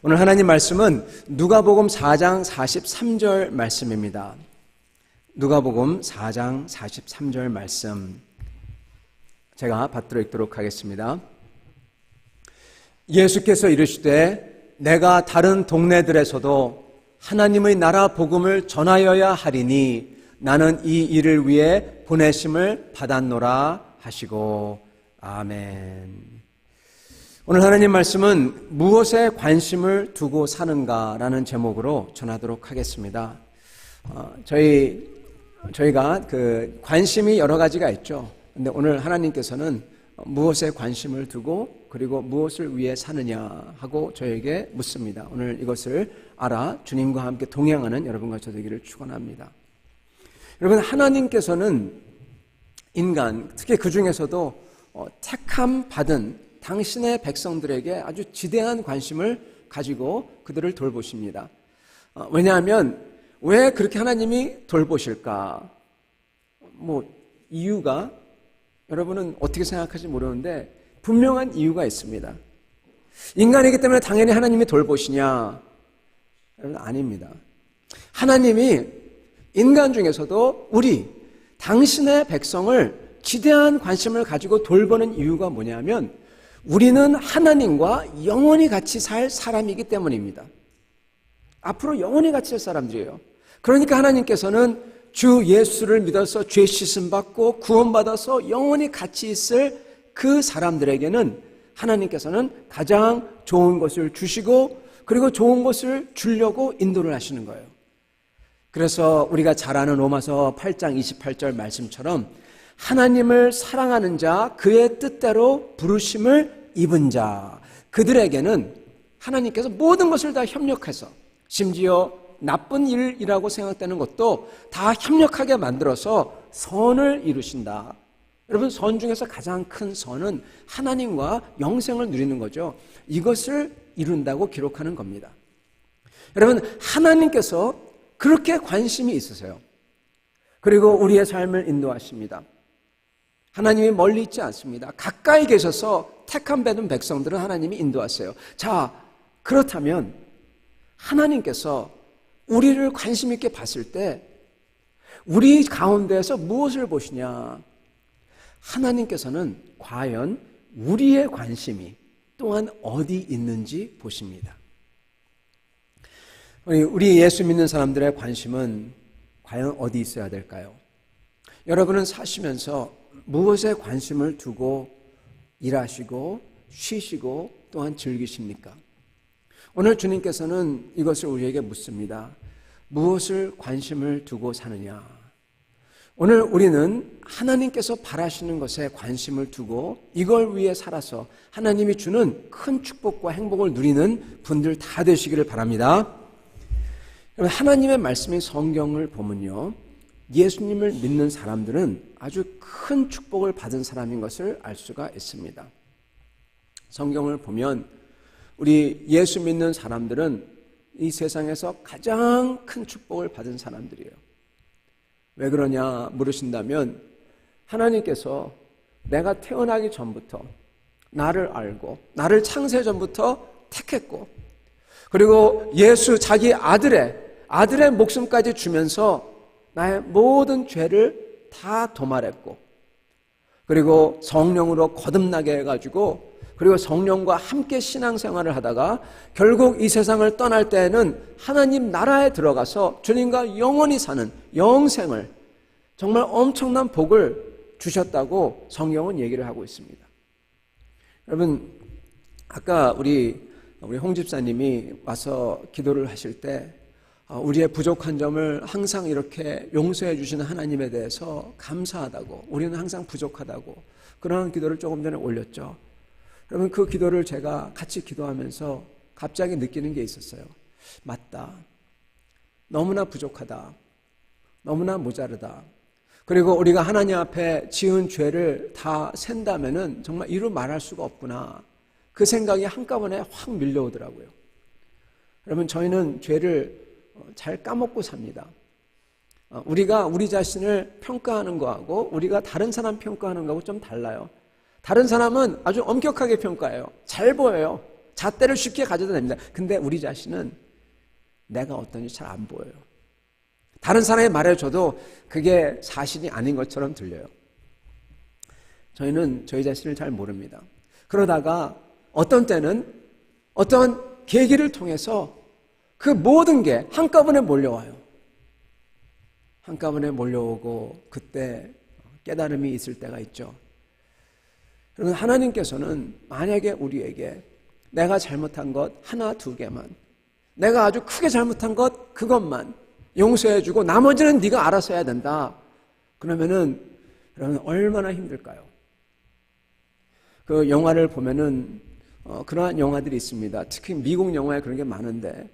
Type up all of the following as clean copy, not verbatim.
오늘 하나님 말씀은 누가복음 4장 43절 말씀입니다. 누가복음 4장 43절 말씀 제가 받들어 읽도록 하겠습니다. 예수께서 이르시되 내가 다른 동네들에서도 하나님의 나라 복음을 전하여야 하리니 나는 이 일을 위해 보내심을 받았노라 하시고 아멘. 오늘 하나님 말씀은 무엇에 관심을 두고 사는가라는 제목으로 전하도록 하겠습니다. 저희가 관심이 여러 가지가 있죠. 근데 오늘 하나님께서는 무엇에 관심을 두고 그리고 무엇을 위해 사느냐 하고 저에게 묻습니다. 오늘 이것을 알아 주님과 함께 동행하는 여러분과 저 되기를 축원합니다. 여러분, 하나님께서는 인간, 특히 그 중에서도 택함 받은 당신의 백성들에게 아주 지대한 관심을 가지고 그들을 돌보십니다. 왜냐하면 왜 그렇게 하나님이 돌보실까? 이유가 여러분은 어떻게 생각할지 모르는데 분명한 이유가 있습니다. 인간이기 때문에 당연히 하나님이 돌보시냐? 여러분, 아닙니다. 하나님이 인간 중에서도 당신의 백성을 지대한 관심을 가지고 돌보는 이유가 뭐냐면 우리는 하나님과 영원히 같이 살 사람이기 때문입니다. 앞으로 영원히 같이 살 사람들이에요. 그러니까 하나님께서는 주 예수를 믿어서 죄 씻음 받고 구원받아서 영원히 같이 있을 그 사람들에게는 하나님께서는 가장 좋은 것을 주시고 그리고 좋은 것을 주려고 인도를 하시는 거예요. 그래서 우리가 잘 아는 로마서 8장 28절 말씀처럼 하나님을 사랑하는 자, 그의 뜻대로 부르심을 입은 자, 그들에게는 하나님께서 모든 것을 다 협력해서 심지어 나쁜 일이라고 생각되는 것도 다 협력하게 만들어서 선을 이루신다. 여러분, 선 중에서 가장 큰 선은 하나님과 영생을 누리는 거죠. 이것을 이룬다고 기록하는 겁니다. 여러분, 하나님께서 그렇게 관심이 있으세요. 그리고 우리의 삶을 인도하십니다. 하나님이 멀리 있지 않습니다. 가까이 계셔서 택함 받은 백성들은 하나님이 인도하세요. 자, 그렇다면 하나님께서 우리를 관심 있게 봤을 때 우리 가운데에서 무엇을 보시냐? 하나님께서는 과연 우리의 관심이 또한 어디 있는지 보십니다. 우리 예수 믿는 사람들의 관심은 과연 어디 있어야 될까요? 여러분은 사시면서 무엇에 관심을 두고 일하시고 쉬시고 또한 즐기십니까? 오늘 주님께서는 이것을 우리에게 묻습니다. 무엇을 관심을 두고 사느냐? 오늘 우리는 하나님께서 바라시는 것에 관심을 두고 이걸 위해 살아서 하나님이 주는 큰 축복과 행복을 누리는 분들 다 되시기를 바랍니다. 하나님의 말씀인 성경을 보면요, 예수님을 믿는 사람들은 아주 큰 축복을 받은 사람인 것을 알 수가 있습니다. 성경을 보면 우리 예수 믿는 사람들은 이 세상에서 가장 큰 축복을 받은 사람들이에요. 왜 그러냐 물으신다면 하나님께서 내가 태어나기 전부터 나를 알고 나를 창세 전부터 택했고 그리고 예수 자기 아들의 목숨까지 주면서 나의 모든 죄를 다 도말했고 그리고 성령으로 거듭나게 해가지고 그리고 성령과 함께 신앙생활을 하다가 결국 이 세상을 떠날 때에는 하나님 나라에 들어가서 주님과 영원히 사는 영생을 정말 엄청난 복을 주셨다고 성경은 얘기를 하고 있습니다. 여러분, 아까 우리 홍 집사님이 와서 기도를 하실 때 우리의 부족한 점을 항상 이렇게 용서해 주시는 하나님에 대해서 감사하다고, 우리는 항상 부족하다고 그런 기도를 조금 전에 올렸죠. 여러분, 그 기도를 제가 같이 기도하면서 갑자기 느끼는 게 있었어요. 맞다. 너무나 부족하다. 너무나 모자르다. 그리고 우리가 하나님 앞에 지은 죄를 다 센다면은 정말 이루 말할 수가 없구나. 그 생각이 한꺼번에 확 밀려오더라고요. 여러분, 저희는 죄를 잘 까먹고 삽니다. 우리가 우리 자신을 평가하는 거하고 우리가 다른 사람 평가하는 거하고 좀 달라요. 다른 사람은 아주 엄격하게 평가해요. 잘 보여요. 잣대를 쉽게 가져다 냅니다. 근데 우리 자신은 내가 어떤지 잘 안 보여요. 다른 사람이 말해줘도 그게 사실이 아닌 것처럼 들려요. 저희는 저희 자신을 잘 모릅니다. 그러다가 어떤 때는 어떤 계기를 통해서 그 모든 게 한꺼번에 몰려와요. 한꺼번에 몰려오고 그때 깨달음이 있을 때가 있죠. 그러면 하나님께서는 만약에 우리에게 내가 잘못한 것 하나 두 개만, 내가 아주 크게 잘못한 것 그것만 용서해주고 나머지는 네가 알아서 해야 된다. 그러면 얼마나 힘들까요? 그 영화를 보면은 그러한 영화들이 있습니다. 특히 미국 영화에 그런 게 많은데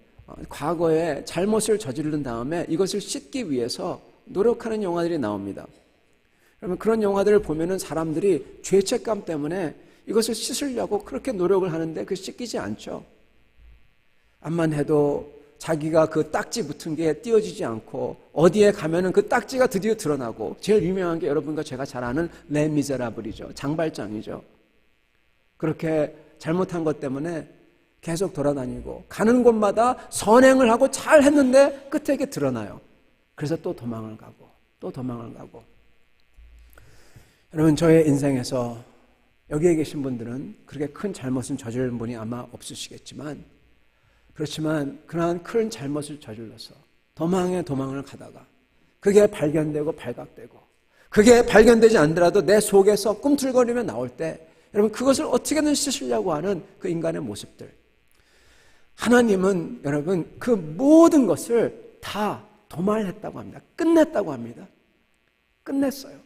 과거에 잘못을 저지른 다음에 이것을 씻기 위해서 노력하는 영화들이 나옵니다. 그러면 그런 영화들을 보면은 사람들이 죄책감 때문에 이것을 씻으려고 그렇게 노력을 하는데 그 씻기지 않죠. 암만 해도 자기가 그 딱지 붙은 게 띄어지지 않고 어디에 가면은 그 딱지가 드디어 드러나고 제일 유명한 게 여러분과 제가 잘 아는 레미제라블이죠. 장발장이죠. 그렇게 잘못한 것 때문에 계속 돌아다니고 가는 곳마다 선행을 하고 잘 했는데 끝에 이게 드러나요. 그래서 또 도망을 가고 또 도망을 가고. 여러분 저의 인생에서 여기에 계신 분들은 그렇게 큰 잘못은 저지른 분이 아마 없으시겠지만 그렇지만 그러한 큰 잘못을 저질러서 도망을 가다가 그게 발견되고 발각되고 그게 발견되지 않더라도 내 속에서 꿈틀거리며 나올 때 여러분 그것을 어떻게든 씻으려고 하는 그 인간의 모습들, 하나님은 여러분 그 모든 것을 다 도말했다고 합니다. 끝냈다고 합니다. 끝냈어요.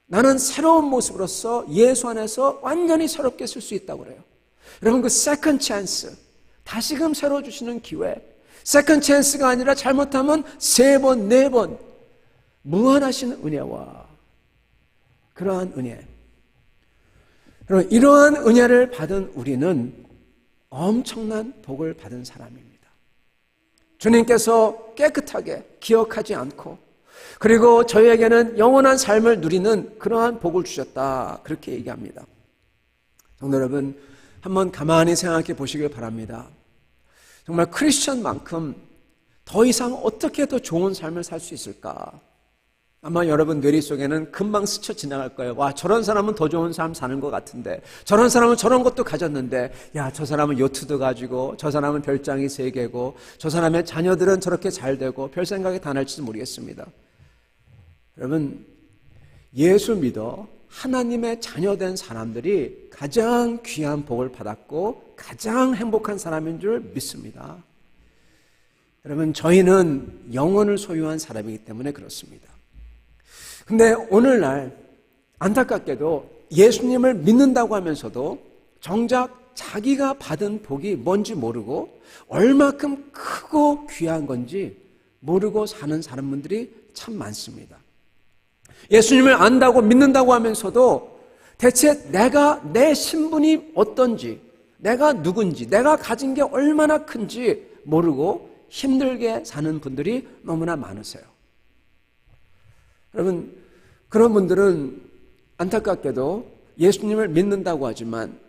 나는 새로운 모습으로서 예수 안에서 완전히 새롭게 쓸 수 있다고 그래요. 여러분 그 세컨드 찬스, 다시금 새로 주시는 기회, 세컨드 찬스가 아니라 잘못하면 3번, 4번 무한하신 은혜와 그러한 은혜, 여러분 이러한 은혜를 받은 우리는 엄청난 복을 받은 사람입니다. 주님께서 깨끗하게 기억하지 않고 그리고 저희에게는 영원한 삶을 누리는 그러한 복을 주셨다. 그렇게 얘기합니다. 성도 여러분 한번 가만히 생각해 보시길 바랍니다. 정말 크리스천만큼 더 이상 어떻게 더 좋은 삶을 살 수 있을까? 아마 여러분 뇌리 속에는 금방 스쳐 지나갈 거예요. 와, 저런 사람은 더 좋은 삶 사는 것 같은데, 저런 사람은 저런 것도 가졌는데, 야, 저 사람은 요트도 가지고, 저 사람은 별장이 3개고, 저 사람의 자녀들은 저렇게 잘 되고, 별 생각이 다 날지도 모르겠습니다. 여러분, 예수 믿어 하나님의 자녀된 사람들이 가장 귀한 복을 받았고 가장 행복한 사람인 줄 믿습니다. 여러분, 저희는 영혼을 소유한 사람이기 때문에 그렇습니다. 근데 오늘날 안타깝게도 예수님을 믿는다고 하면서도 정작 자기가 받은 복이 뭔지 모르고 얼마큼 크고 귀한 건지 모르고 사는 사람들이 참 많습니다. 예수님을 안다고 믿는다고 하면서도 대체 내 신분이 어떤지, 내가 누군지, 내가 가진 게 얼마나 큰지 모르고 힘들게 사는 분들이 너무나 많으세요. 여러분, 그런 분들은 안타깝게도 예수님을 믿는다고 하지만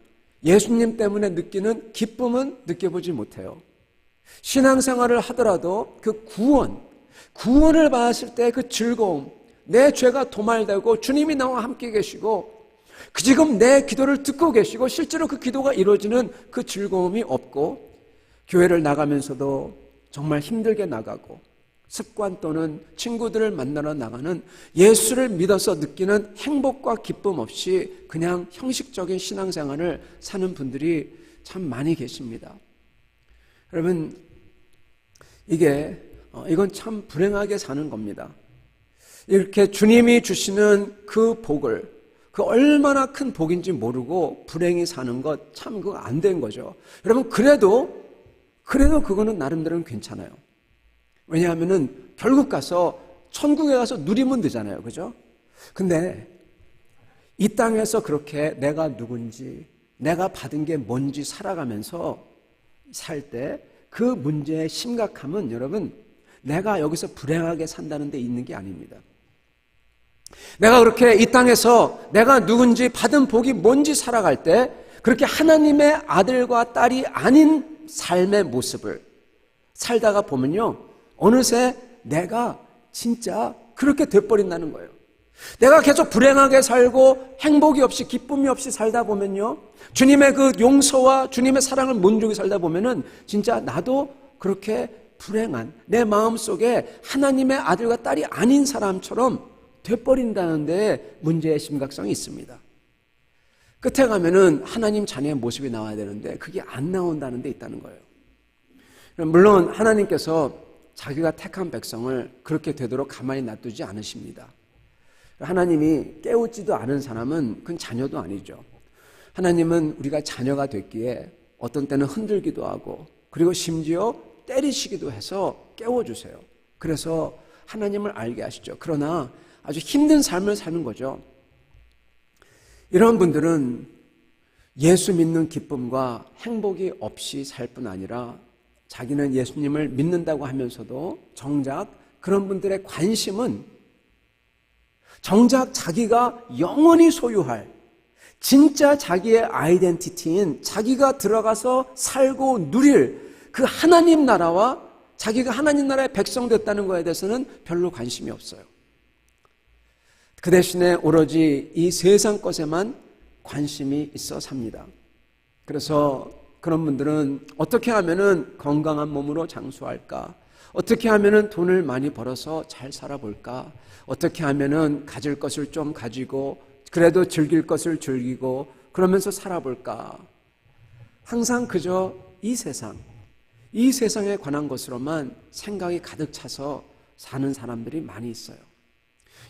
예수님 때문에 느끼는 기쁨은 느껴보지 못해요. 신앙생활을 하더라도 그 구원을 받았을 때 그 즐거움, 내 죄가 도말되고 주님이 나와 함께 계시고 지금 내 기도를 듣고 계시고 실제로 그 기도가 이루어지는 그 즐거움이 없고 교회를 나가면서도 정말 힘들게 나가고 습관 또는 친구들을 만나러 나가는 예수를 믿어서 느끼는 행복과 기쁨 없이 그냥 형식적인 신앙생활을 사는 분들이 참 많이 계십니다. 여러분, 이건 참 불행하게 사는 겁니다. 이렇게 주님이 주시는 그 복을, 그 얼마나 큰 복인지 모르고 불행히 사는 것 참 그거 안 된 거죠. 여러분, 그래도 그거는 나름대로는 괜찮아요. 왜냐하면은 결국 가서 천국에 가서 누리면 되잖아요. 그죠? 근데 이 땅에서 그렇게 내가 누군지, 내가 받은 게 뭔지 살아가면서 살 때 그 문제의 심각함은 여러분, 내가 여기서 불행하게 산다는 데 있는 게 아닙니다. 내가 그렇게 이 땅에서 내가 누군지 받은 복이 뭔지 살아갈 때 그렇게 하나님의 아들과 딸이 아닌 삶의 모습을 살다가 보면요, 어느새 내가 진짜 그렇게 돼버린다는 거예요. 내가 계속 불행하게 살고 행복이 없이 기쁨이 없이 살다 보면요, 주님의 그 용서와 주님의 사랑을 못 누리고 살다 보면은 진짜 나도 그렇게 불행한 내 마음속에 하나님의 아들과 딸이 아닌 사람처럼 돼버린다는 데 문제의 심각성이 있습니다. 끝에 가면은 하나님 자녀의 모습이 나와야 되는데 그게 안 나온다는 데 있다는 거예요. 물론 하나님께서 자기가 택한 백성을 그렇게 되도록 가만히 놔두지 않으십니다. 하나님이 깨우지도 않은 사람은 그건 자녀도 아니죠. 하나님은 우리가 자녀가 됐기에 어떤 때는 흔들기도 하고 그리고 심지어 때리시기도 해서 깨워주세요. 그래서 하나님을 알게 하시죠. 그러나 아주 힘든 삶을 사는 거죠. 이런 분들은 예수 믿는 기쁨과 행복이 없이 살 뿐 아니라 자기는 예수님을 믿는다고 하면서도 정작 그런 분들의 관심은 정작 자기가 영원히 소유할 진짜 자기의 아이덴티티인 자기가 들어가서 살고 누릴 그 하나님 나라와 자기가 하나님 나라의 백성 됐다는 것에 대해서는 별로 관심이 없어요. 그 대신에 오로지 이 세상 것에만 관심이 있어 삽니다. 그래서 그런 분들은 어떻게 하면은 건강한 몸으로 장수할까? 어떻게 하면은 돈을 많이 벌어서 잘 살아볼까? 어떻게 하면은 가질 것을 좀 가지고 그래도 즐길 것을 즐기고 그러면서 살아볼까? 항상 그저 이 세상에 관한 것으로만 생각이 가득 차서 사는 사람들이 많이 있어요.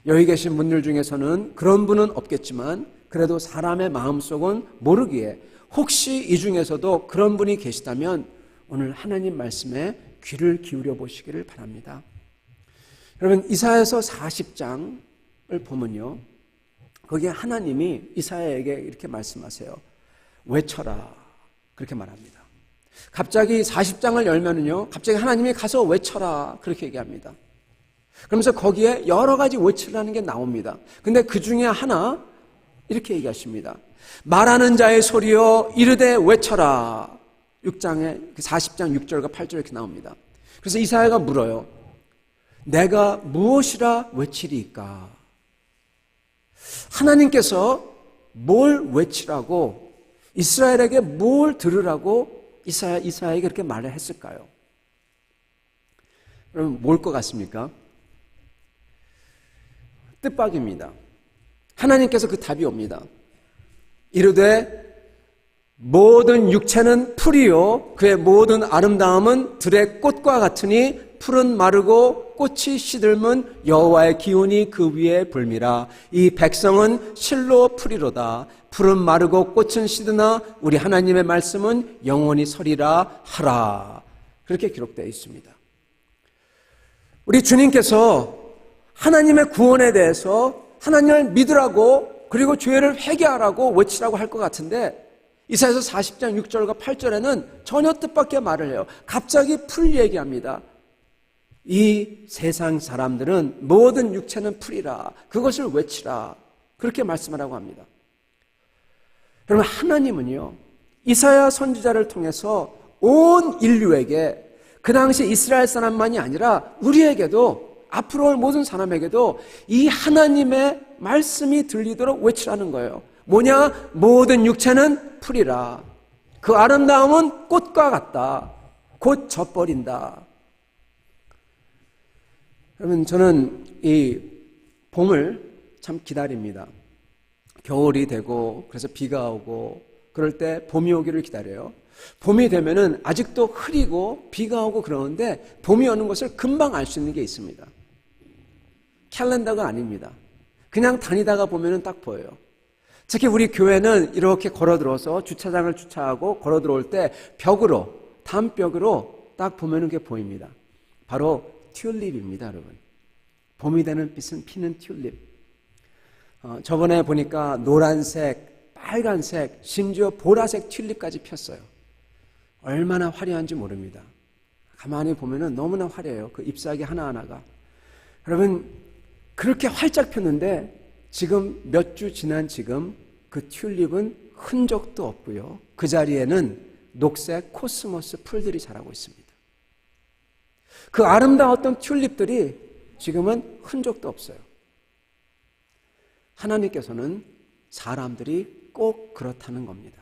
여기 계신 분들 중에서는 그런 분은 없겠지만 그래도 사람의 마음속은 모르기에 혹시 이 중에서도 그런 분이 계시다면 오늘 하나님 말씀에 귀를 기울여 보시기를 바랍니다. 여러분, 이사야서 40장을 보면요, 거기에 하나님이 이사야에게 이렇게 말씀하세요. 외쳐라, 그렇게 말합니다. 갑자기 40장을 열면은요, 갑자기 하나님이 가서 외쳐라, 그렇게 얘기합니다. 그러면서 거기에 여러 가지 외치라는 게 나옵니다. 근데 그 중에 하나 이렇게 얘기하십니다. 말하는 자의 소리여 이르되 외쳐라. 6장에 40장 6절과 8절 이렇게 나옵니다. 그래서 이사야가 물어요. 내가 무엇이라 외치리까? 하나님께서 뭘 외치라고 이스라엘에게 뭘 들으라고 이사야에게 그렇게 말을 했을까요? 그럼 뭘 것 같습니까? 뜻밖입니다. 하나님께서 그 답이 옵니다. 이르되 모든 육체는 풀이요 그의 모든 아름다움은 들의 꽃과 같으니 풀은 마르고 꽃이 시들면 여호와의 기운이 그 위에 불미라. 이 백성은 실로 풀이로다. 풀은 마르고 꽃은 시드나 우리 하나님의 말씀은 영원히 서리라 하라. 그렇게 기록되어 있습니다. 우리 주님께서 하나님의 구원에 대해서 하나님을 믿으라고 그리고 죄를 회개하라고 외치라고 할 것 같은데 이사야서 40장 6절과 8절에는 전혀 뜻밖의 말을 해요. 갑자기 풀 얘기합니다. 이 세상 사람들은 모든 육체는 풀이라. 그것을 외치라. 그렇게 말씀하라고 합니다. 여러분, 하나님은요, 이사야 선지자를 통해서 온 인류에게 그 당시 이스라엘 사람만이 아니라 우리에게도 앞으로 올 모든 사람에게도 이 하나님의 말씀이 들리도록 외치라는 거예요. 뭐냐? 모든 육체는 풀이라. 그 아름다움은 꽃과 같다. 곧 져버린다. 여러분, 저는 이 봄을 참 기다립니다. 겨울이 되고 그래서 비가 오고 그럴 때 봄이 오기를 기다려요. 봄이 되면은 아직도 흐리고 비가 오고 그러는데 봄이 오는 것을 금방 알 수 있는 게 있습니다. 캘린더가 아닙니다. 그냥 다니다가 보면은 딱 보여요. 특히 우리 교회는 이렇게 걸어 들어서 주차장을 주차하고 걸어 들어올 때 벽으로, 담벼락으로 딱 보면은 그게 보입니다. 바로 튤립입니다, 여러분. 봄이 되는 빛은 피는 튤립. 저번에 보니까 노란색, 빨간색, 심지어 보라색 튤립까지 폈어요. 얼마나 화려한지 모릅니다. 가만히 보면은 너무나 화려해요. 그 잎사귀 하나하나가. 여러분, 그렇게 활짝 폈는데 지금 몇 주 지난 지금 그 튤립은 흔적도 없고요. 그 자리에는 녹색 코스모스 풀들이 자라고 있습니다. 그 아름다웠던 튤립들이 지금은 흔적도 없어요. 하나님께서는 사람들이 꼭 그렇다는 겁니다.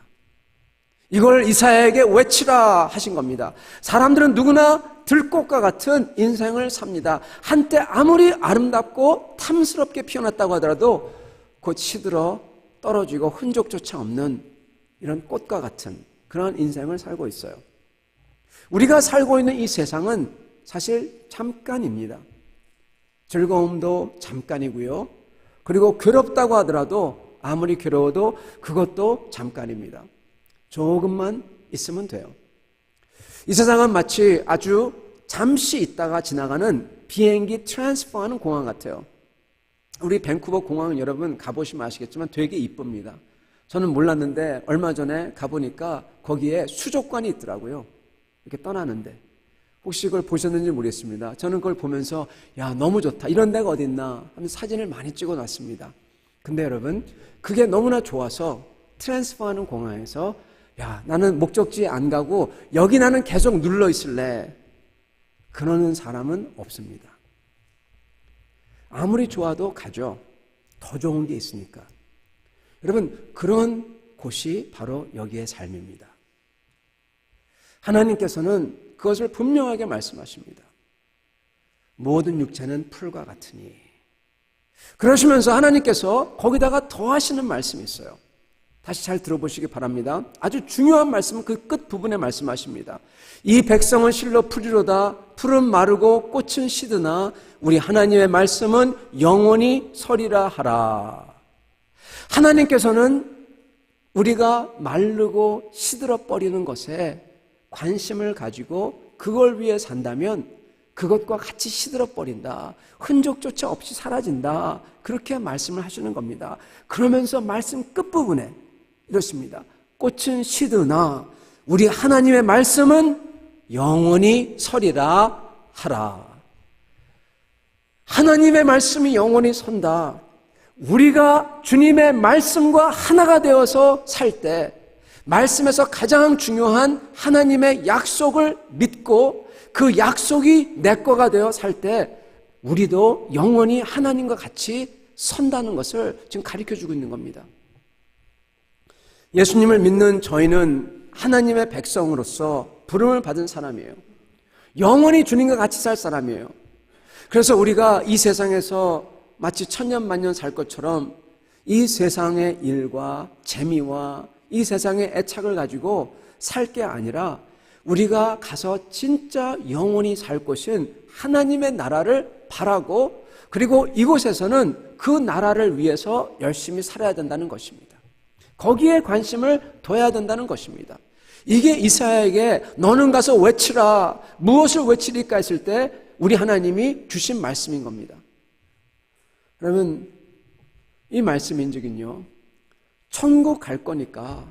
이걸 이사야에게 외치라 하신 겁니다. 사람들은 누구나 들꽃과 같은 인생을 삽니다. 한때 아무리 아름답고 탐스럽게 피어났다고 하더라도 곧 시들어 떨어지고 흔적조차 없는 이런 꽃과 같은 그런 인생을 살고 있어요. 우리가 살고 있는 이 세상은 사실 잠깐입니다. 즐거움도 잠깐이고요. 그리고 괴롭다고 하더라도 아무리 괴로워도 그것도 잠깐입니다. 조금만 있으면 돼요. 이 세상은 마치 아주 잠시 있다가 지나가는 비행기 트랜스퍼하는 공항 같아요. 우리 밴쿠버 공항은 여러분 가보시면 아시겠지만 되게 이쁩니다. 저는 몰랐는데 얼마 전에 가보니까 거기에 수족관이 있더라고요. 이렇게 떠나는데. 혹시 그걸 보셨는지 모르겠습니다. 저는 그걸 보면서 야 너무 좋다. 이런 데가 어디 있나 하면서 사진을 많이 찍어놨습니다. 근데 여러분 그게 너무나 좋아서 트랜스퍼하는 공항에서 야 나는 목적지에 안 가고 여기 나는 계속 눌러 있을래. 그러는 사람은 없습니다. 아무리 좋아도 가죠. 더 좋은 게 있으니까. 여러분 그런 곳이 바로 여기의 삶입니다. 하나님께서는 그것을 분명하게 말씀하십니다. 모든 육체는 풀과 같으니. 그러시면서 하나님께서 거기다가 더하시는 말씀이 있어요. 다시 잘 들어보시기 바랍니다. 아주 중요한 말씀은 그 끝부분에 말씀하십니다. 이 백성은 실로 풀이로다. 풀은 마르고 꽃은 시드나 우리 하나님의 말씀은 영원히 서리라 하라. 하나님께서는 우리가 마르고 시들어 버리는 것에 관심을 가지고 그걸 위해 산다면 그것과 같이 시들어 버린다. 흔적조차 없이 사라진다. 그렇게 말씀을 하시는 겁니다. 그러면서 말씀 끝부분에 이렇습니다. 꽃은 시드나 우리 하나님의 말씀은 영원히 서리라 하라. 하나님의 말씀이 영원히 선다. 우리가 주님의 말씀과 하나가 되어서 살 때 말씀에서 가장 중요한 하나님의 약속을 믿고 그 약속이 내 거가 되어 살 때 우리도 영원히 하나님과 같이 선다는 것을 지금 가르쳐주고 있는 겁니다. 예수님을 믿는 저희는 하나님의 백성으로서 부름을 받은 사람이에요. 영원히 주님과 같이 살 사람이에요. 그래서 우리가 이 세상에서 마치 천년만년 살 것처럼 이 세상의 일과 재미와 이 세상의 애착을 가지고 살 게 아니라 우리가 가서 진짜 영원히 살 곳인 하나님의 나라를 바라고 그리고 이곳에서는 그 나라를 위해서 열심히 살아야 된다는 것입니다. 거기에 관심을 둬야 된다는 것입니다. 이게 이사야에게 너는 가서 외치라. 무엇을 외치리까 했을 때 우리 하나님이 주신 말씀인 겁니다. 그러면 이 말씀인즉은요. 천국 갈 거니까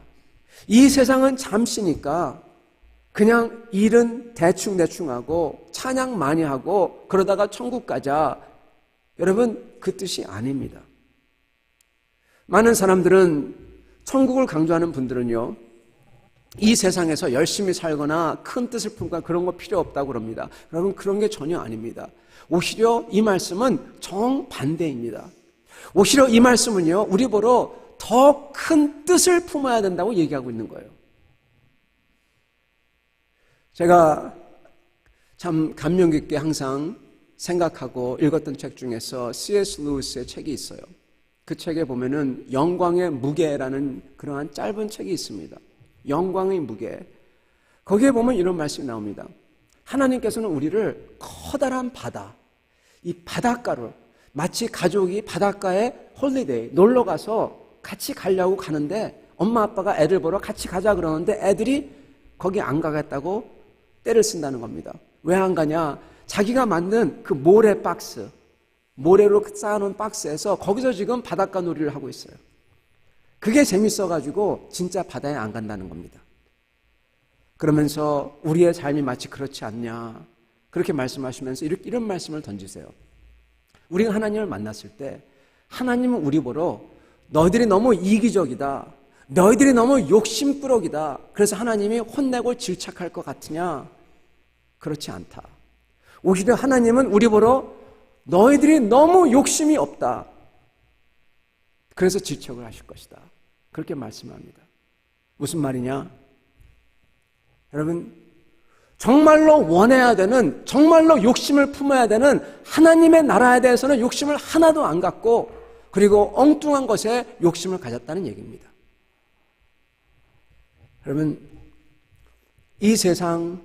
이 세상은 잠시니까 그냥 일은 대충대충 하고 찬양 많이 하고 그러다가 천국 가자. 여러분 그 뜻이 아닙니다. 많은 사람들은 천국을 강조하는 분들은요. 이 세상에서 열심히 살거나 큰 뜻을 품거나 그런 거 필요 없다고 그럽니다. 여러분 그런 게 전혀 아닙니다. 오히려 이 말씀은 정반대입니다. 오히려 이 말씀은요. 우리 보러 더 큰 뜻을 품어야 된다고 얘기하고 있는 거예요. 제가 참 감명 깊게 항상 생각하고 읽었던 책 중에서 C.S. 루이스의 책이 있어요. 그 책에 보면은 영광의 무게라는 그러한 짧은 책이 있습니다. 영광의 무게. 거기에 보면 이런 말씀이 나옵니다. 하나님께서는 우리를 커다란 바다, 이 바닷가로 마치 가족이 바닷가에 홀리데이 놀러 가서 같이 가려고 가는데 엄마 아빠가 애들 보러 같이 가자 그러는데 애들이 거기 안 가겠다고 떼를 쓴다는 겁니다. 왜 안 가냐? 자기가 만든 그 모래 박스, 모래로 쌓아놓은 박스에서 거기서 지금 바닷가 놀이를 하고 있어요. 그게 재밌어가지고 진짜 바다에 안 간다는 겁니다. 그러면서 우리의 삶이 마치 그렇지 않냐 그렇게 말씀하시면서 이런 말씀을 던지세요. 우리가 하나님을 만났을 때 하나님은 우리 보러 너희들이 너무 이기적이다. 너희들이 너무 욕심꾸러기다. 그래서 하나님이 혼내고 질책할 것 같으냐? 그렇지 않다. 오히려 하나님은 우리 보러 너희들이 너무 욕심이 없다. 그래서 질책을 하실 것이다. 그렇게 말씀합니다. 무슨 말이냐? 여러분, 정말로 원해야 되는, 정말로 욕심을 품어야 되는 하나님의 나라에 대해서는 욕심을 하나도 안 갖고, 그리고 엉뚱한 것에 욕심을 가졌다는 얘기입니다. 여러분, 이 세상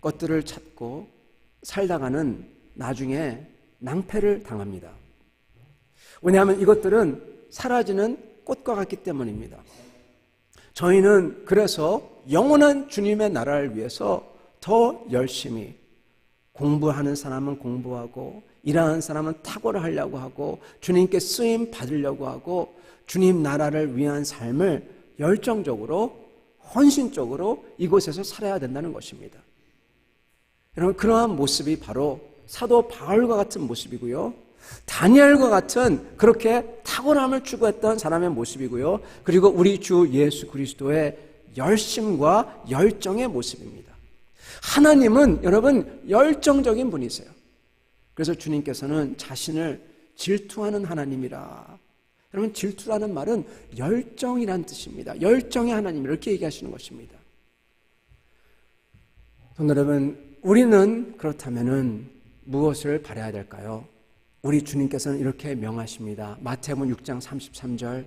것들을 찾고 살다가는 나중에 낭패를 당합니다. 왜냐하면 이것들은 사라지는 꽃과 같기 때문입니다. 저희는 그래서 영원한 주님의 나라를 위해서 더 열심히 공부하는 사람은 공부하고 일하는 사람은 탁월을 하려고 하고 주님께 쓰임 받으려고 하고 주님 나라를 위한 삶을 열정적으로 헌신적으로 이곳에서 살아야 된다는 것입니다. 여러분, 그러한 모습이 바로 사도 바울과 같은 모습이고요, 다니엘과 같은 그렇게 탁월함을 추구했던 사람의 모습이고요, 그리고 우리 주 예수 그리스도의 열심과 열정의 모습입니다. 하나님은 여러분 열정적인 분이세요. 그래서 주님께서는 자신을 질투하는 하나님이라. 여러분, 질투라는 말은 열정이란 뜻입니다. 열정의 하나님, 이렇게 얘기하시는 것입니다. 여러분, 우리는 그렇다면은 무엇을 바라야 될까요? 우리 주님께서는 이렇게 명하십니다. 마태복음 6장 33절,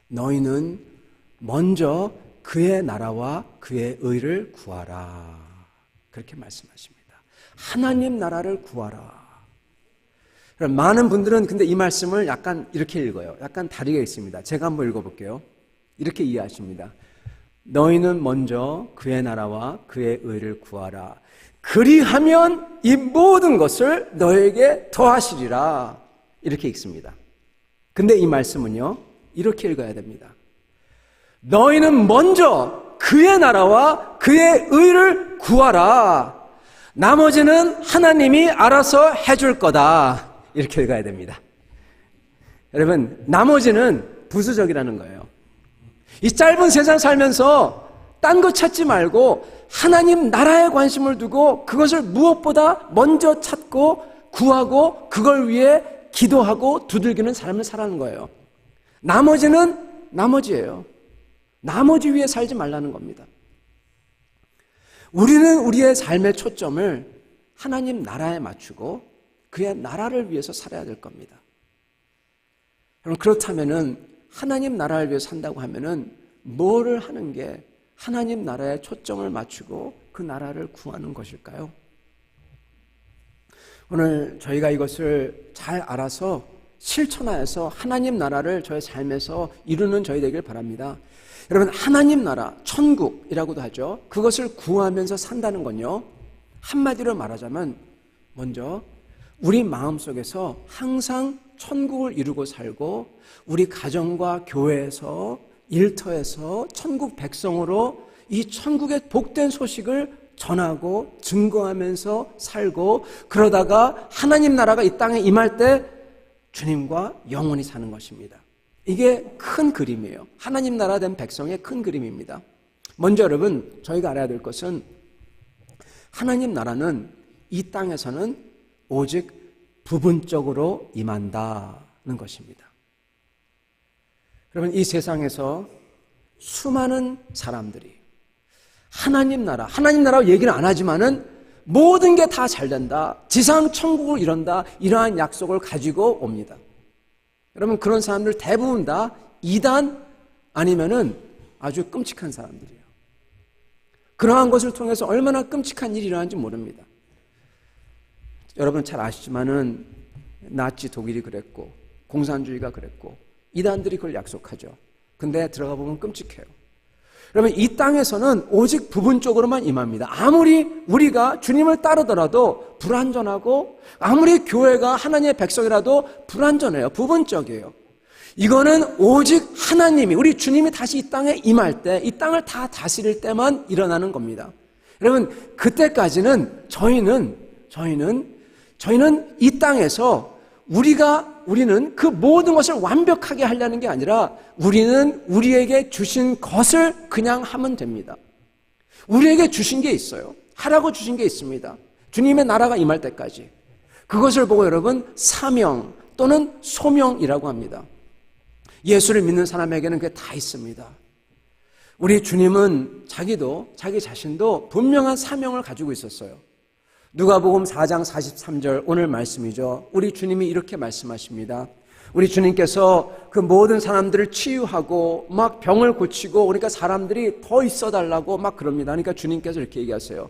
너희는 먼저 그의 나라와 그의 의를 구하라. 그렇게 말씀하십니다. 하나님 나라를 구하라. 많은 분들은 근데 이 말씀을 약간 이렇게 읽어요. 약간 다르게 읽습니다. 제가 한번 읽어볼게요. 이렇게 이해하십니다. 너희는 먼저 그의 나라와 그의 의를 구하라. 그리하면 이 모든 것을 너에게 더하시리라. 이렇게 읽습니다. 근데 이 말씀은요, 이렇게 읽어야 됩니다. 너희는 먼저 그의 나라와 그의 의를 구하라. 나머지는 하나님이 알아서 해줄 거다. 이렇게 읽어야 됩니다. 여러분, 나머지는 부수적이라는 거예요. 이 짧은 세상 살면서 딴 거 찾지 말고 하나님 나라에 관심을 두고 그것을 무엇보다 먼저 찾고 구하고 그걸 위해 기도하고 두들기는 삶을 살아가는 거예요. 나머지는 나머지예요. 나머지 위에 살지 말라는 겁니다. 우리는 우리의 삶의 초점을 하나님 나라에 맞추고 그의 나라를 위해서 살아야 될 겁니다. 여러분, 그렇다면은 하나님 나라를 위해서 산다고 하면은 뭐를 하는 게 하나님 나라에 초점을 맞추고 그 나라를 구하는 것일까요? 오늘 저희가 이것을 잘 알아서 실천하여서 하나님 나라를 저의 삶에서 이루는 저희 되길 바랍니다. 여러분, 하나님 나라, 천국이라고도 하죠. 그것을 구하면서 산다는 건요, 한마디로 말하자면 먼저 우리 마음속에서 항상 천국을 이루고 살고 우리 가정과 교회에서 일터에서 천국 백성으로 이 천국의 복된 소식을 전하고 증거하면서 살고, 그러다가 하나님 나라가 이 땅에 임할 때 주님과 영원히 사는 것입니다. 이게 큰 그림이에요. 하나님 나라 된 백성의 큰 그림입니다. 먼저 여러분, 저희가 알아야 될 것은 하나님 나라는 이 땅에서는 오직 부분적으로 임한다는 것입니다. 여러분, 이 세상에서 수많은 사람들이 하나님 나라 얘기는 안 하지만은 모든 게 다 잘 된다, 지상 천국을 이룬다, 이러한 약속을 가지고 옵니다. 여러분, 그런 사람들 대부분 다 이단 아니면은 아주 끔찍한 사람들이에요. 그러한 것을 통해서 얼마나 끔찍한 일이 일어나는지 모릅니다. 여러분 잘 아시지만은 나치 독일이 그랬고 공산주의가 그랬고 이단들이 그걸 약속하죠. 근데 들어가 보면 끔찍해요. 여러분, 이 땅에서는 오직 부분적으로만 임합니다. 아무리 우리가 주님을 따르더라도 불완전하고, 아무리 교회가 하나님의 백성이라도 불완전해요. 부분적이에요. 이거는 오직 하나님이, 우리 주님이 다시 이 땅에 임할 때, 이 땅을 다 다스릴 때만 일어나는 겁니다. 여러분, 그때까지는 저희는 이 땅에서 우리가 우리는 그 모든 것을 완벽하게 하려는 게 아니라 우리는 우리에게 주신 것을 그냥 하면 됩니다. 우리에게 주신 게 있어요. 하라고 주신 게 있습니다. 주님의 나라가 임할 때까지. 그것을 보고 여러분 사명 또는 소명이라고 합니다. 예수를 믿는 사람에게는 그게 다 있습니다. 우리 주님은 자기 자신도 분명한 사명을 가지고 있었어요. 누가복음 4장 43절 오늘 말씀이죠. 우리 주님이 이렇게 말씀하십니다. 우리 주님께서 그 모든 사람들을 치유하고 막 병을 고치고 그러니까 사람들이 더 있어달라고 막 그럽니다. 그러니까 주님께서 이렇게 얘기하세요.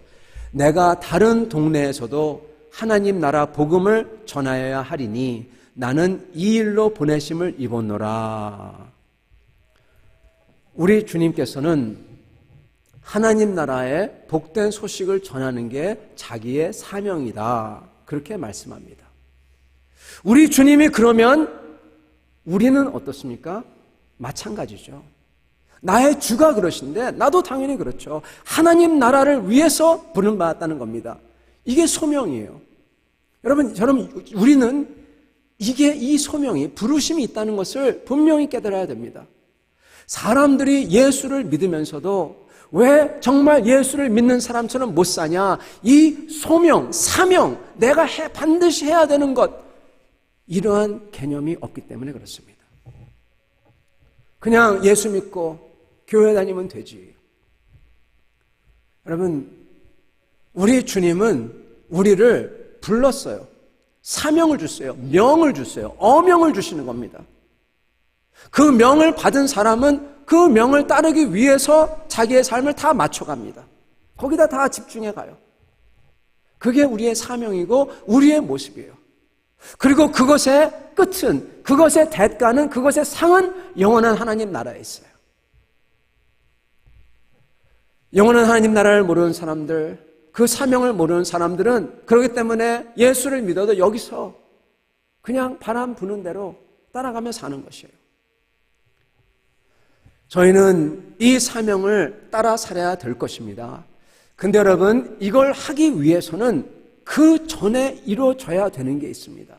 내가 다른 동네에서도 하나님 나라 복음을 전하여야 하리니 나는 이 일로 보내심을 입었노라. 우리 주님께서는 하나님 나라의 복된 소식을 전하는 게 자기의 사명이다. 그렇게 말씀합니다. 우리 주님이 그러면 우리는 어떻습니까? 마찬가지죠. 나의 주가 그러신데 나도 당연히 그렇죠. 하나님 나라를 위해서 부름받았다는 겁니다. 이게 소명이에요. 여러분, 우리는 이 소명이 부르심이 있다는 것을 분명히 깨달아야 됩니다. 사람들이 예수를 믿으면서도 왜 정말 예수를 믿는 사람처럼 못 사냐? 이 소명, 사명, 내가 반드시 해야 되는 것, 이러한 개념이 없기 때문에 그렇습니다. 그냥 예수 믿고 교회 다니면 되지. 여러분, 우리 주님은 우리를 불렀어요. 사명을 줬어요. 명을 줬어요. 어명을 주시는 겁니다. 그 명을 받은 사람은 그 명을 따르기 위해서 자기의 삶을 다 맞춰갑니다. 거기다 다 집중해 가요. 그게 우리의 사명이고 우리의 모습이에요. 그리고 그것의 끝은, 그것의 대가는, 그것의 상은 영원한 하나님 나라에 있어요. 영원한 하나님 나라를 모르는 사람들, 그 사명을 모르는 사람들은 그렇기 때문에 예수를 믿어도 여기서 그냥 바람 부는 대로 따라가며 사는 것이에요. 저희는 이 사명을 따라 살아야 될 것입니다. 근데 여러분, 이걸 하기 위해서는 그 전에 이루어져야 되는 게 있습니다.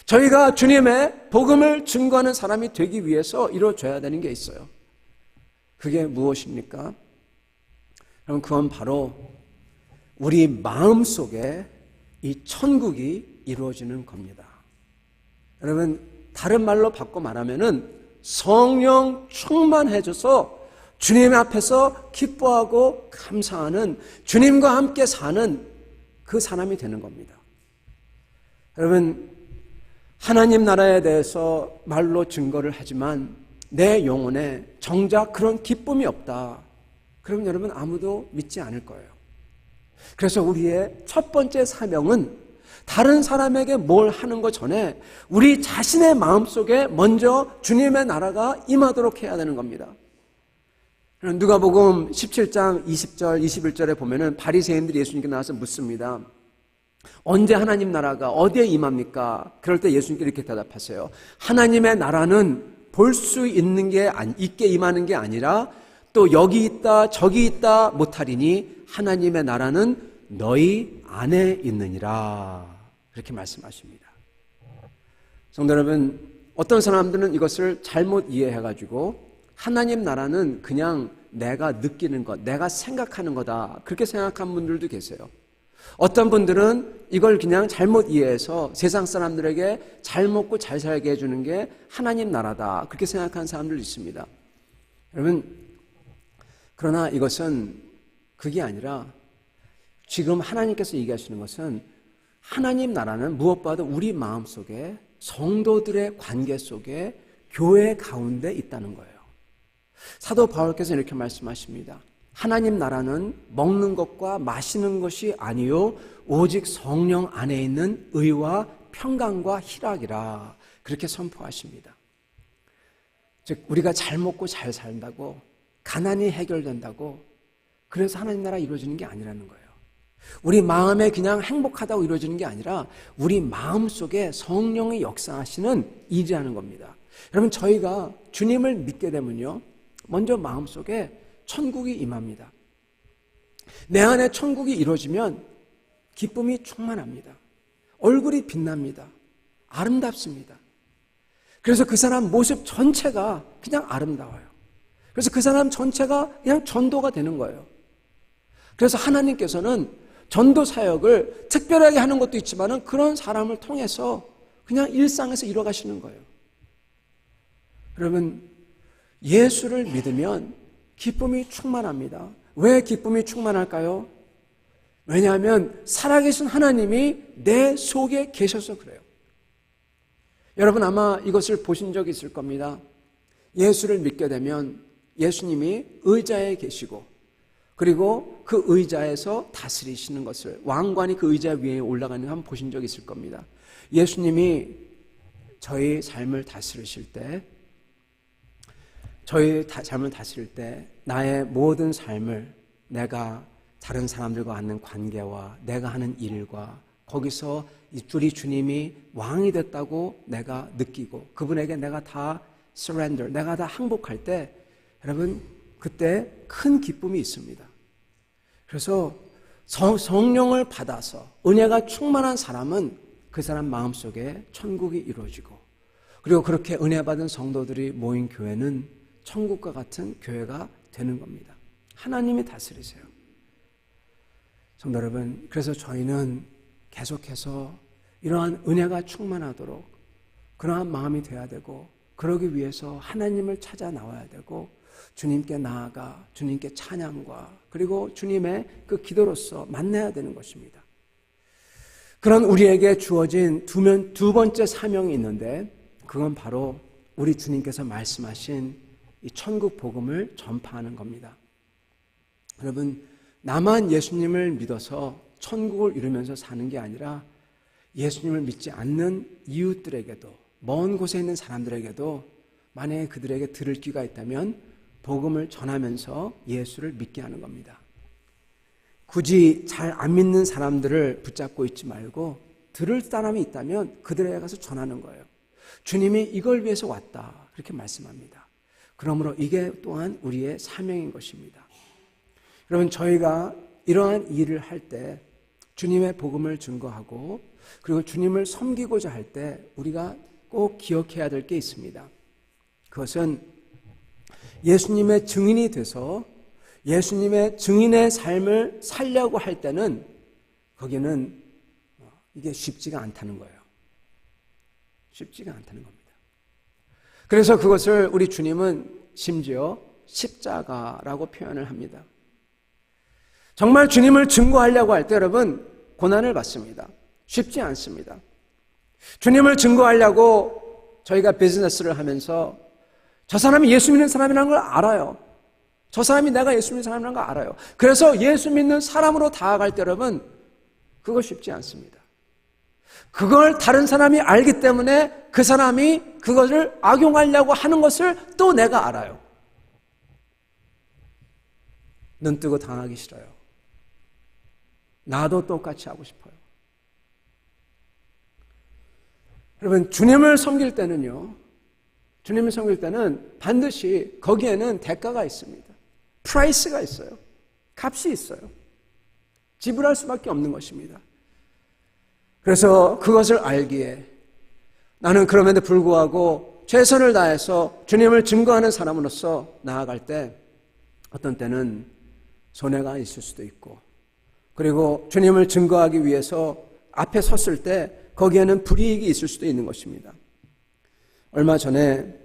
저희가 주님의 복음을 증거하는 사람이 되기 위해서 이루어져야 되는 게 있어요. 그게 무엇입니까? 그럼 그건 바로 우리 마음속에 이 천국이 이루어지는 겁니다. 여러분, 다른 말로 바꿔 말하면은 성령 충만해져서 주님 앞에서 기뻐하고 감사하는, 주님과 함께 사는 그 사람이 되는 겁니다. 여러분, 하나님 나라에 대해서 말로 증거를 하지만 내 영혼에 정작 그런 기쁨이 없다. 그러면 여러분 아무도 믿지 않을 거예요. 그래서 우리의 첫 번째 사명은 다른 사람에게 뭘 하는 것 전에 우리 자신의 마음속에 먼저 주님의 나라가 임하도록 해야 되는 겁니다. 누가복음 17장 20절 21절에 보면은 바리새인들이 예수님께 나와서 묻습니다. 언제 하나님 나라가 어디에 임합니까? 그럴 때 예수님께 이렇게 대답하세요. 하나님의 나라는 볼 수 있는 게 있게 임하는 게 아니라 또 여기 있다 저기 있다 못하리니 하나님의 나라는 너희 안에 있느니라. 그렇게 말씀하십니다. 성도 여러분, 어떤 사람들은 이것을 잘못 이해해가지고 하나님 나라는 그냥 내가 느끼는 것, 내가 생각하는 거다. 그렇게 생각한 분들도 계세요. 어떤 분들은 이걸 그냥 잘못 이해해서 세상 사람들에게 잘 먹고 잘 살게 해주는 게 하나님 나라다. 그렇게 생각하는 사람들도 있습니다. 여러분, 그러나 이것은 그게 아니라 지금 하나님께서 얘기하시는 것은 하나님 나라는 무엇보다도 우리 마음속에 성도들의 관계 속에 교회 가운데 있다는 거예요. 사도 바울께서 이렇게 말씀하십니다. 하나님 나라는 먹는 것과 마시는 것이 아니요 오직 성령 안에 있는 의와 평강과 희락이라 그렇게 선포하십니다. 즉 우리가 잘 먹고 잘 산다고 가난이 해결된다고 그래서 하나님 나라 이루어지는 게 아니라는 거예요. 우리 마음에 그냥 행복하다고 이루어지는 게 아니라 우리 마음속에 성령이 역사하시는 일이라는 겁니다. 여러분, 저희가 주님을 믿게 되면요 먼저 마음속에 천국이 임합니다. 내 안에 천국이 이루어지면 기쁨이 충만합니다. 얼굴이 빛납니다. 아름답습니다. 그래서 그 사람 모습 전체가 그냥 아름다워요. 그래서 그 사람 전체가 그냥 전도가 되는 거예요. 그래서 하나님께서는 전도 사역을 특별하게 하는 것도 있지만은 그런 사람을 통해서 그냥 일상에서 이뤄가시는 거예요. 여러분, 예수를 믿으면 기쁨이 충만합니다. 왜 기쁨이 충만할까요? 왜냐하면 살아계신 하나님이 내 속에 계셔서 그래요. 여러분 아마 이것을 보신 적이 있을 겁니다. 예수를 믿게 되면 예수님이 의자에 계시고 그리고 그 의자에서 다스리시는 것을, 왕관이 그 의자 위에 올라가는 거 한번 보신 적이 있을 겁니다. 예수님이 저희 삶을 다스리실 때, 나의 모든 삶을 내가 다른 사람들과 갖는 관계와 내가 하는 일과 거기서 우리 주님이 왕이 됐다고 내가 느끼고 그분에게 내가 다 surrender, 내가 다 항복할 때 여러분 그때 큰 기쁨이 있습니다. 그래서 성령을 받아서 은혜가 충만한 사람은 그 사람 마음속에 천국이 이루어지고 그리고 그렇게 은혜 받은 성도들이 모인 교회는 천국과 같은 교회가 되는 겁니다. 하나님이 다스리세요. 성도 여러분, 그래서 저희는 계속해서 이러한 은혜가 충만하도록 그러한 마음이 되어야 되고 그러기 위해서 하나님을 찾아 나와야 되고 주님께 나아가 주님께 찬양과 그리고 주님의 그 기도로서 만나야 되는 것입니다. 그런 우리에게 주어진 두 번째 사명이 있는데 그건 바로 우리 주님께서 말씀하신 이 천국 복음을 전파하는 겁니다. 여러분, 나만 예수님을 믿어서 천국을 이루면서 사는 게 아니라 예수님을 믿지 않는 이웃들에게도 먼 곳에 있는 사람들에게도 만약에 그들에게 들을 기가 있다면 복음을 전하면서 예수를 믿게 하는 겁니다. 굳이 잘 안 믿는 사람들을 붙잡고 있지 말고 들을 사람이 있다면 그들에게 가서 전하는 거예요. 주님이 이걸 위해서 왔다 그렇게 말씀합니다. 그러므로 이게 또한 우리의 사명인 것입니다. 여러분, 저희가 이러한 일을 할 때 주님의 복음을 증거하고 그리고 주님을 섬기고자 할 때 우리가 꼭 기억해야 될 게 있습니다. 그것은 예수님의 증인이 돼서 예수님의 증인의 삶을 살려고 할 때는 거기는 이게 쉽지가 않다는 거예요. 쉽지가 않다는 겁니다. 그래서 그것을 우리 주님은 심지어 십자가라고 표현을 합니다. 정말 주님을 증거하려고 할 때 여러분 고난을 받습니다. 쉽지 않습니다. 주님을 증거하려고 저희가 비즈니스를 하면서 저 사람이 예수 믿는 사람이라는 걸 알아요. 저 사람이 내가 예수 믿는 사람이라는 걸 알아요. 그래서 예수 믿는 사람으로 다가갈 때 여러분 그거 쉽지 않습니다. 그걸 다른 사람이 알기 때문에 그 사람이 그것을 악용하려고 하는 것을 또 내가 알아요. 눈 뜨고 당하기 싫어요. 나도 똑같이 하고 싶어요. 여러분, 주님을 섬길 때는요, 주님을 섬길 때는 반드시 거기에는 대가가 있습니다. 프라이스가 있어요. 값이 있어요. 지불할 수밖에 없는 것입니다. 그래서 그것을 알기에 나는 그럼에도 불구하고 최선을 다해서 주님을 증거하는 사람으로서 나아갈 때 어떤 때는 손해가 있을 수도 있고 그리고 주님을 증거하기 위해서 앞에 섰을 때 거기에는 불이익이 있을 수도 있는 것입니다. 얼마 전에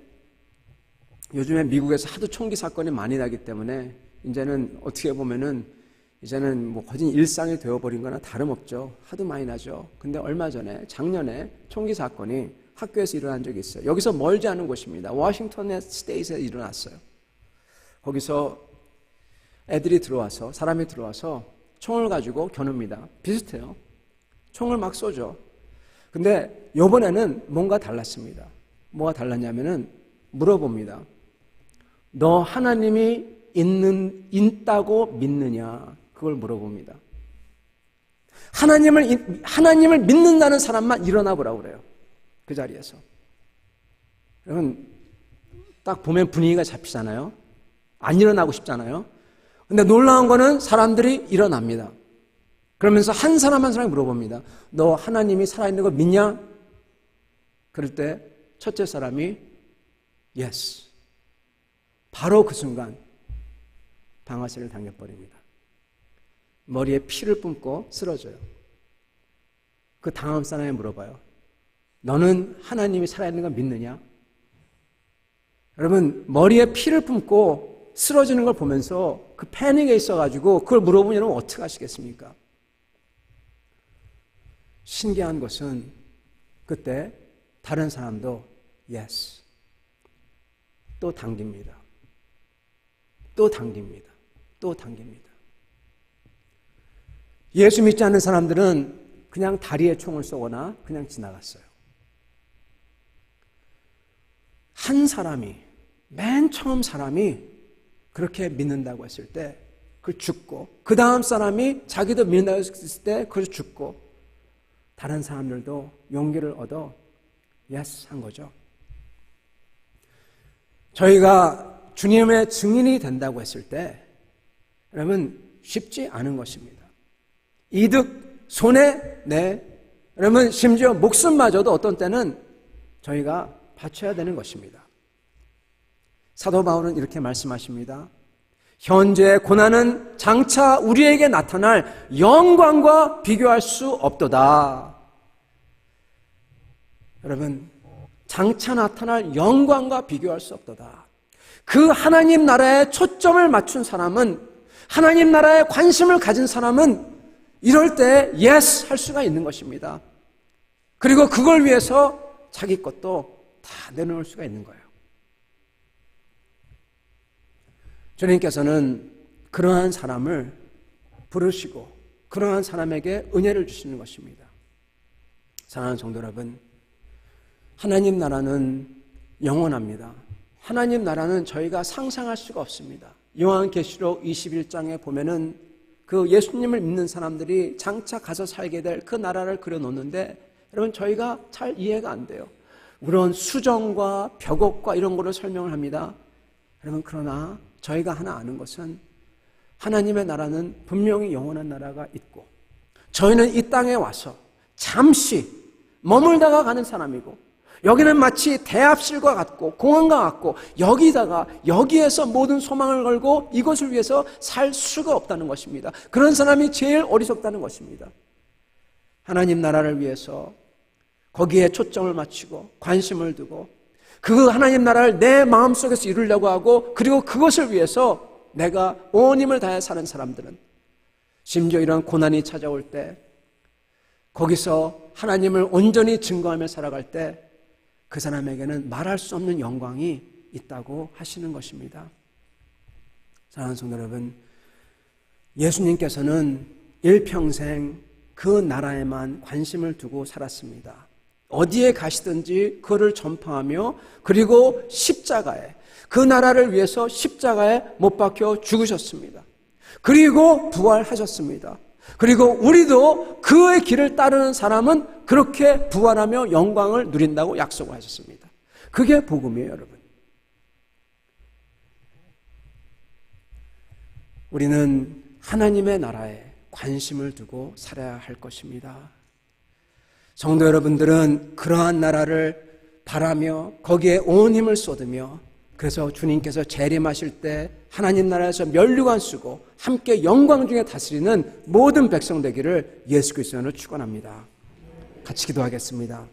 요즘에 미국에서 하도 총기 사건이 많이 나기 때문에 이제는 어떻게 보면은 이제는 뭐 거진 일상이 되어버린 거나 다름없죠. 하도 많이 나죠. 근데 얼마 전에 작년에 총기 사건이 학교에서 일어난 적이 있어요. 여기서 멀지 않은 곳입니다. 워싱턴 스테이트에 일어났어요. 거기서 애들이 들어와서 사람이 들어와서 총을 가지고 겨눕니다. 비슷해요. 총을 막 쏘죠. 근데 이번에는 뭔가 달랐습니다. 뭐가 달랐냐면은 물어봅니다. 너 하나님이 있다고 믿느냐? 그걸 물어봅니다. 하나님을 믿는다는 사람만 일어나 보라고 그래요. 그 자리에서. 여러분, 딱 보면 분위기가 잡히잖아요. 안 일어나고 싶잖아요. 근데 놀라운 거는 사람들이 일어납니다. 그러면서 한 사람 한 사람이 물어봅니다. 너 하나님이 살아있는 거 믿냐? 그럴 때 첫째 사람이 yes. 바로 그 순간 방아쇠를 당겨버립니다. 머리에 피를 뿜고 쓰러져요. 그 다음 사람이 물어봐요. 너는 하나님이 살아있는 걸 믿느냐? 여러분, 머리에 피를 뿜고 쓰러지는 걸 보면서 그 패닉에 있어가지고 그걸 물어보면 여러분 어떻게 하시겠습니까? 신기한 것은 그때 다른 사람도 yes. 또 당깁니다. 또 당깁니다. 또 당깁니다. 예수 믿지 않는 사람들은 그냥 다리에 총을 쏘거나 그냥 지나갔어요. 한 사람이, 맨 처음 사람이 그렇게 믿는다고 했을 때 그걸 죽고, 그 다음 사람이 자기도 믿는다고 했을 때 그걸 죽고, 다른 사람들도 용기를 얻어 yes 한 거죠. 저희가 주님의 증인이 된다고 했을 때 여러분 쉽지 않은 것입니다. 이득, 손해, 여러분 심지어 목숨마저도 어떤 때는 저희가 바쳐야 되는 것입니다. 사도 바울은 이렇게 말씀하십니다. 현재의 고난은 장차 우리에게 나타날 영광과 비교할 수 없도다. 여러분, 장차 나타날 영광과 비교할 수 없도다. 그 하나님 나라에 초점을 맞춘 사람은, 하나님 나라에 관심을 가진 사람은 이럴 때 yes 할 수가 있는 것입니다. 그리고 그걸 위해서 자기 것도 다 내놓을 수가 있는 거예요. 주님께서는 그러한 사람을 부르시고 그러한 사람에게 은혜를 주시는 것입니다. 사랑하는 성도 여러분, 하나님 나라는 영원합니다. 하나님 나라는 저희가 상상할 수가 없습니다. 요한계시록 21장에 보면은 그 예수님을 믿는 사람들이 장차 가서 살게 될 그 나라를 그려놓는데 여러분 저희가 잘 이해가 안 돼요. 물론 수정과 벽옥과 이런 거를 설명을 합니다. 여러분 그러나 저희가 하나 아는 것은 하나님의 나라는 분명히 영원한 나라가 있고 저희는 이 땅에 와서 잠시 머물다가 가는 사람이고 여기는 마치 대합실과 같고 공항과 같고 여기에서 모든 소망을 걸고 이것을 위해서 살 수가 없다는 것입니다. 그런 사람이 제일 어리석다는 것입니다. 하나님 나라를 위해서 거기에 초점을 맞추고 관심을 두고 그 하나님 나라를 내 마음속에서 이루려고 하고 그리고 그것을 위해서 내가 온 힘을 다해 사는 사람들은 심지어 이런 고난이 찾아올 때 거기서 하나님을 온전히 증거하며 살아갈 때 그 사람에게는 말할 수 없는 영광이 있다고 하시는 것입니다. 사랑하는 성도 여러분, 예수님께서는 일평생 그 나라에만 관심을 두고 살았습니다. 어디에 가시든지 그를 전파하며 그리고 십자가에 그 나라를 위해서 십자가에 못 박혀 죽으셨습니다. 그리고 부활하셨습니다. 그리고 우리도 그의 길을 따르는 사람은 그렇게 부활하며 영광을 누린다고 약속을 하셨습니다. 그게 복음이에요, 여러분. 우리는 하나님의 나라에 관심을 두고 살아야 할 것입니다. 성도 여러분들은 그러한 나라를 바라며 거기에 온 힘을 쏟으며 그래서 주님께서 재림하실 때 하나님 나라에서 면류관 쓰고 함께 영광 중에 다스리는 모든 백성 되기를 예수 그리스도로 축원합니다. 같이 기도하겠습니다.